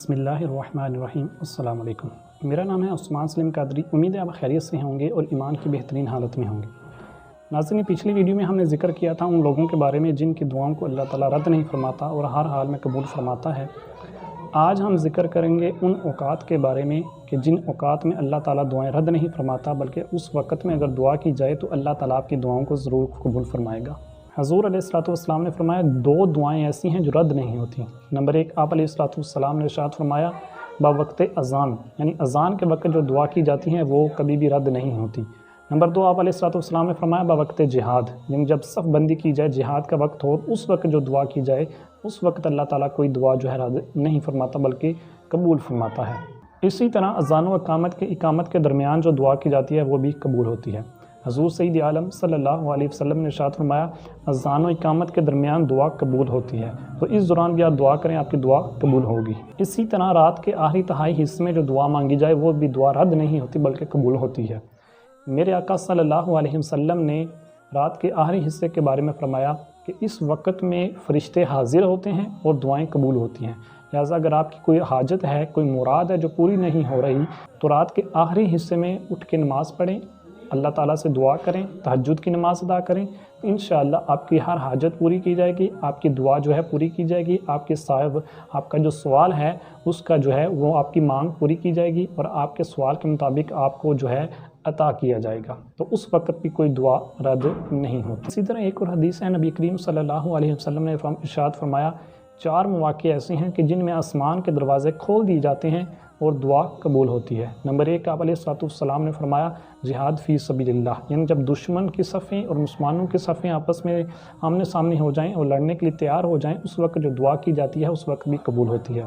بسم اللہ الرحمن الرحیم۔ السلام علیکم۔ میرا نام ہے عثمان سلیم قادری۔ امید ہے آپ خیریت سے ہوں گے اور ایمان کی بہترین حالت میں ہوں گے۔ ناظرین، پچھلی ویڈیو میں ہم نے ذکر کیا تھا ان لوگوں کے بارے میں جن کی دعاؤں کو اللہ تعالیٰ رد نہیں فرماتا اور ہر حال میں قبول فرماتا ہے۔ آج ہم ذکر کریں گے ان اوقات کے بارے میں کہ جن اوقات میں اللہ تعالیٰ دعائیں رد نہیں فرماتا، بلکہ اس وقت میں اگر دعا کی جائے تو اللہ تعالیٰ آپ کی دعاؤں کو ضرور قبول فرمائے گا۔ حضور علیہ السلام نے فرمایا دو دعائیں ایسی ہیں جو رد نہیں ہوتی۔ نمبر ایک، آپ علیہ السلام نے ارشاد فرمایا باوقت اذان، یعنی اذان کے وقت جو دعا کی جاتی ہیں وہ کبھی بھی رد نہیں ہوتی۔ نمبر دو، آپ علیہ السلام نے فرمایا باوقت جہاد، یعنی جب صف بندی کی جائے، جہاد کا وقت ہو، اس وقت جو دعا کی جائے اس وقت اللہ تعالیٰ کوئی دعا جو ہے رد نہیں فرماتا بلکہ قبول فرماتا ہے۔ اسی طرح اذان و اقامت کے درمیان جو دعا کی جاتی ہے وہ بھی قبول ہوتی ہے۔ حضور سید عالم صلی اللہ علیہ وسلم نے ارشاد فرمایا اذان و اقامت کے درمیان دعا قبول ہوتی ہے، تو اس دوران بھی آپ دعا کریں، آپ کی دعا قبول ہوگی۔ اسی طرح رات کے آخری تہائی حصے میں جو دعا مانگی جائے وہ بھی دعا رد نہیں ہوتی بلکہ قبول ہوتی ہے۔ میرے آقا صلی اللہ علیہ وسلم نے رات کے آخری حصے کے بارے میں فرمایا کہ اس وقت میں فرشتے حاضر ہوتے ہیں اور دعائیں قبول ہوتی ہیں، لہٰذا اگر آپ کی کوئی حاجت ہے، کوئی مراد ہے جو پوری نہیں ہو رہی، تو رات کے آخری حصے میں اٹھ کے نماز پڑھیں، اللہ تعالیٰ سے دعا کریں، تہجد کی نماز ادا کریں، انشاءاللہ آپ کی ہر حاجت پوری کی جائے گی، آپ کی دعا جو ہے پوری کی جائے گی، آپ کے صاحب آپ کا جو سوال ہے اس کا جو ہے وہ آپ کی مانگ پوری کی جائے گی اور آپ کے سوال کے مطابق آپ کو جو ہے عطا کیا جائے گا، تو اس وقت بھی کوئی دعا رد نہیں ہوتی۔ اسی طرح ایک اور حدیث ہے، نبی کریم صلی اللہ علیہ وسلم نے ارشاد فرمایا چار مواقع ایسے ہیں کہ جن میں آسمان کے دروازے کھول دیے جاتے ہیں اور دعا قبول ہوتی ہے۔ نمبر ایک، آپ علیہ السلام نے فرمایا جہاد فی سبیل اللہ، یعنی جب دشمن کی صفیں اور مسلمانوں کی صفیں آپس میں آمنے سامنے ہو جائیں اور لڑنے کے لیے تیار ہو جائیں، اس وقت جو دعا کی جاتی ہے اس وقت بھی قبول ہوتی ہے۔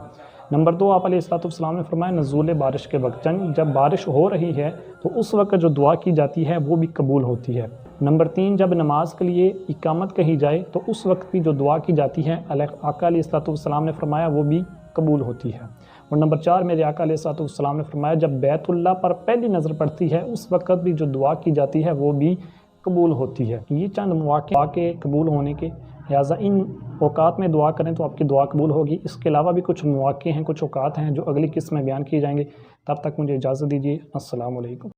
نمبر دو، آپ علیہ السلام نے فرمایا نزول بارش کے وقت، جب بارش ہو رہی ہے تو اس وقت جو دعا کی جاتی ہے وہ بھی قبول ہوتی ہے۔ نمبر تین، جب نماز کے لیے اقامت کہی جائے تو اس وقت بھی جو دعا کی جاتی ہے آقا علیہ السلام نے فرمایا وہ بھی قبول ہوتی ہے۔ اور نمبر چار، میرے آقا علیہ السلام نے فرمایا جب بیت اللہ پر پہلی نظر پڑتی ہے اس وقت بھی جو دعا کی جاتی ہے وہ بھی قبول ہوتی ہے۔ یہ چند مواقع کے قبول ہونے کے، لہٰذا ان اوقات میں دعا کریں تو آپ کی دعا قبول ہوگی۔ اس کے علاوہ بھی کچھ مواقع ہیں، کچھ اوقات ہیں جو اگلی قسط میں بیان کیے جائیں گے۔ تب تک مجھے اجازت دیجیے۔ السلام علیکم۔